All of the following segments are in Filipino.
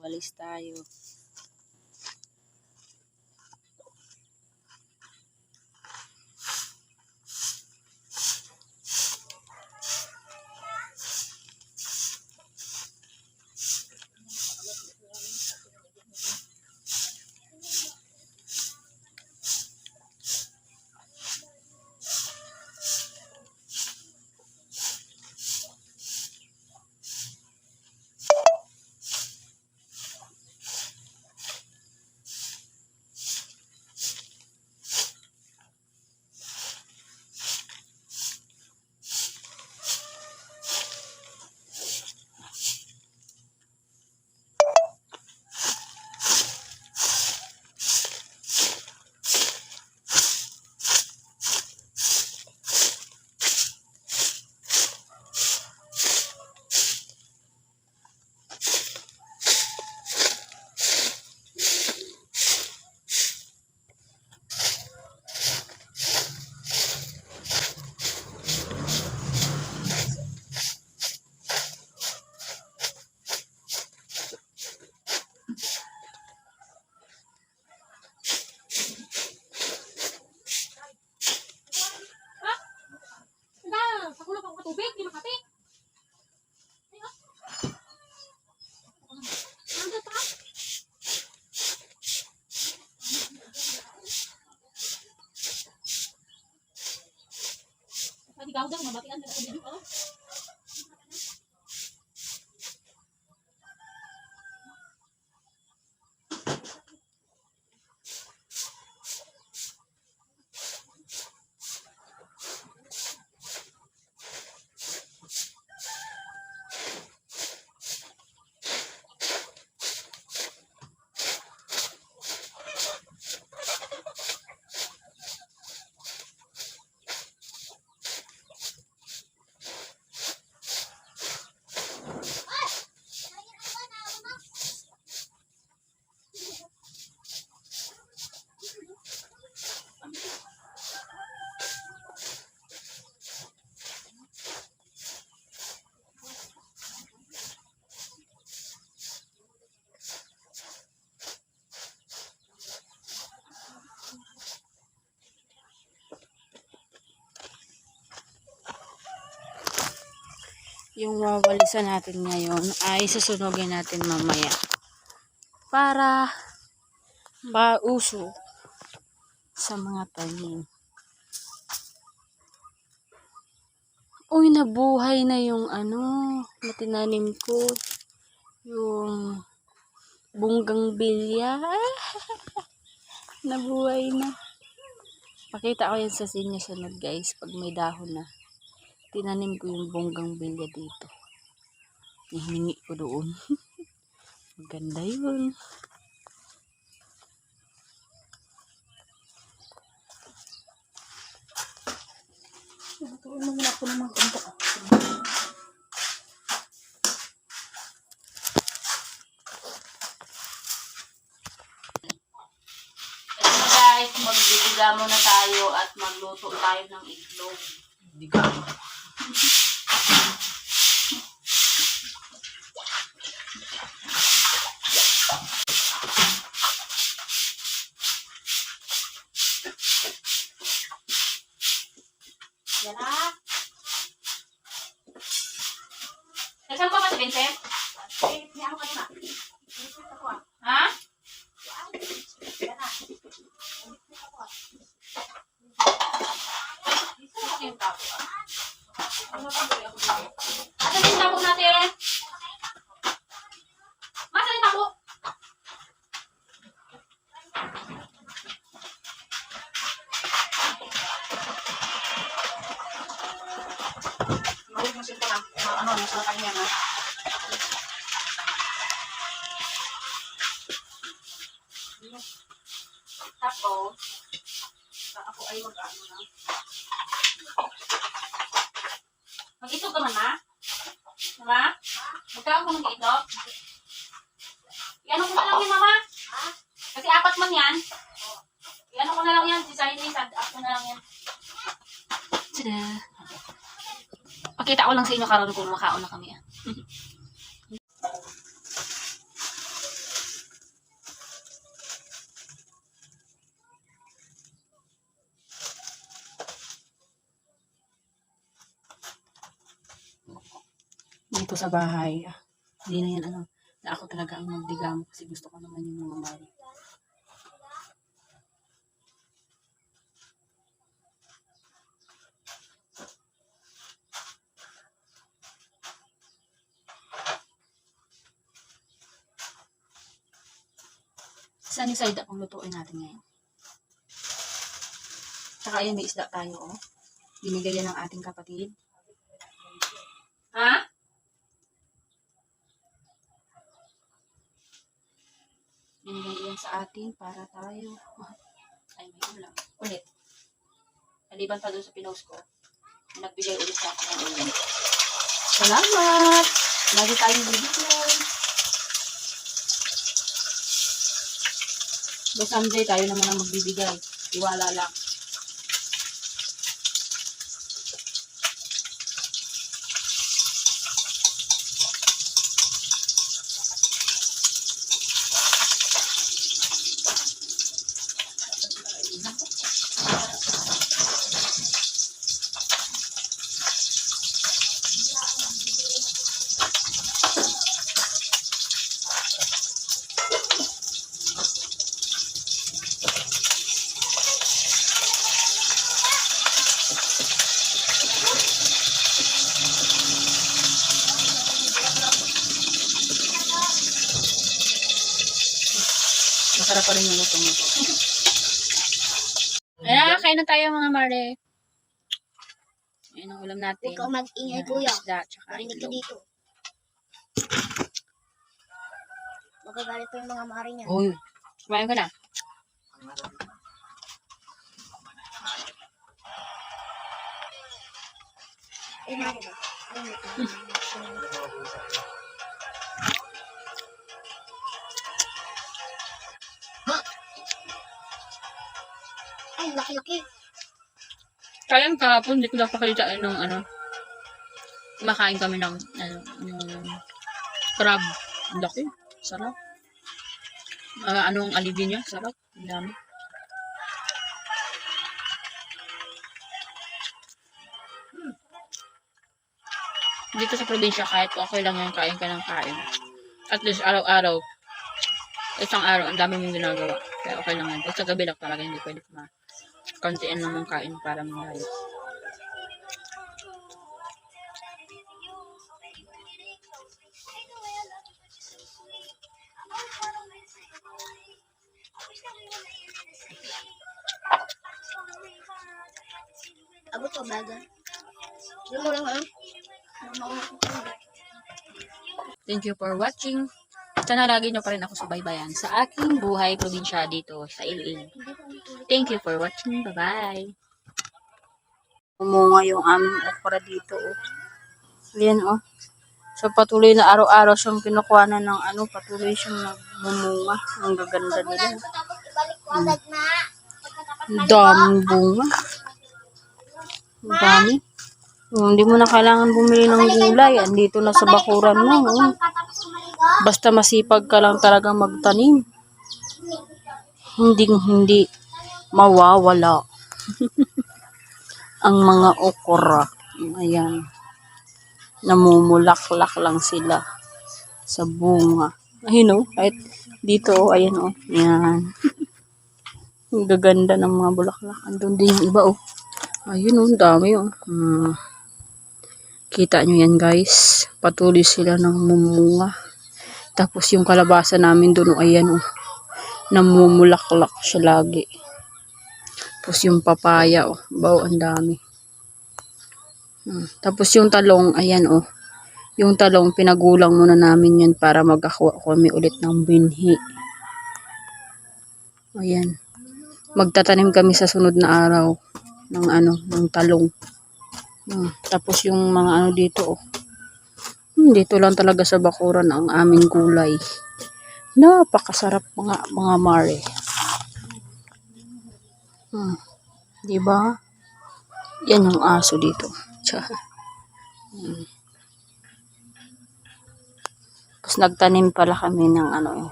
Walis tayo. Yung wawalisan natin ngayon ay susunugin natin mamaya para mauso sa mga tanim. Uy, nabuhay na yung na tinanim ko. Yung bunggang bilya. Nabuhay na. Pakita ko yan sa inyo sunod guys pag may dahon na. Tinanim ko yung bonggang bilya dito. Hihingi ko doon. Maganda yun. Tutuin mo ako ng maganda. Ito guys, magbibiga muna tayo at magluto tayo ng itlog. Biga. Yan na. Nagsan ko ba si Vincent? Hindi ako kanina. Ha? Yan na. Ito yung tapo. Asan yung tapo natin? Masan yung tapo? Mahulog mo sila na. Nasa kanya na. Tapos, ako ay mag-ano na. Mag-itlog ka man, ma? Mama? Magkaroon ko ng itlog? I-ano ko na lang yan, mama? Kasi 4 man yan. I-ano ko na lang yan. Si Chinese, add-up ko na lang yan. Tada! Pakita ko lang sa inyo karon kung makaon na kami. dito sa bahay. Hindi na yan na ako talaga ang magdigamo kasi gusto ko naman yung mga mali. Sunny side up ang lutuin natin ngayon. Tsaka ayan, may isda tayo, oh. Binigay yan ng ating kapatid. Ha? Binigay yan sa atin para tayo. Ay, may ulam. Ulit. Naliban pa doon sa pinost ko. Nagbigay ulit sa akin ng ulam. Salamat! Lagi tayong bibigyan. But someday tayo naman ang magbibigay. Iwala lang. Masarap pa rin yung lutong ito. Ayan, kain na tayo mga mare. Ayan ang ulam natin. Huwag kang mag-ingay, kuya. Isda, tsaka Marinig ka itlog. dito. Magagalit pa yung mga mari niya. Uy, kumain ka na. Eh, mari ba? Ay, laki-laki. Kaya kahapon, hindi ko napakalitaan nung kumakain kami ng crab. Ang laki. Sarap. Anong aligi niya? Sarap. Ang dami. Dito sa probinsya, kahit okay lang yung kain ka ng kain. At least araw-araw, isang araw, ang dami mong ginagawa. Kaya okay lang yan. Pag sa gabi lang talaga, hindi pwede kontian lang mong kain para malayo. Abot ka baga. Hindi mo lang, Thank you for watching. Sana lagi nyo pa rin ako subaybayan sa aking buhay probinsya dito sa LA. Thank you for watching. Bye-bye. Umunga yung aming okra dito. Oh. Ayan, oh. So, patuloy na araw-araw siyang kinukuhanan ng patuloy siyang nagmumunga. Ang gaganda nila. tapos ibalik ko agad na. Ang daming bunga. Ang dami. Hindi mo na kailangan bumili ng gulay. Andito na sa bakuran mo. Oh. Tapos kumaligo. Basta masipag ka lang talaga magtanim. Hindi mawawala ang mga okra. Ayan. Namumulaklak lang sila sa bunga. Ayun oh, kahit dito oh, ayan oh. Ayan. Ang gaganda ng mga bulaklak. Andun din yung iba oh. Ayun oh, dami oh. Kita nyo yan guys. Patuloy sila ng mumunga. Tapos yung kalabasa namin doon, ayan o. Namumulaklak siya lagi. Tapos yung papaya o. Baw, ang dami. Tapos yung talong, ayan o. Yung talong, pinagulang muna namin yan para magkakuha kami ulit ng binhi. Ayan. Magtatanim kami sa sunod na araw ng talong. Tapos yung mga dito oh. Dito lang talaga sa bakuran ang aming gulay. Napakasarap mga mare. Diba? Yan yung aso dito. Tapos nagtanim pala kami ng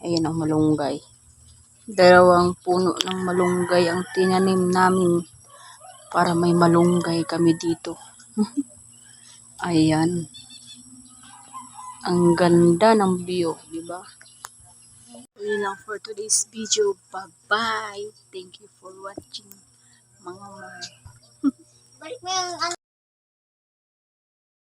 ayan ang malunggay. 2 puno ng malunggay ang tinanim namin para may malunggay kami dito. Ayan. Ang ganda ng view, di ba? Yun lang for today's video. Bye-bye. Thank you for watching, mga mahal. Balik mo yung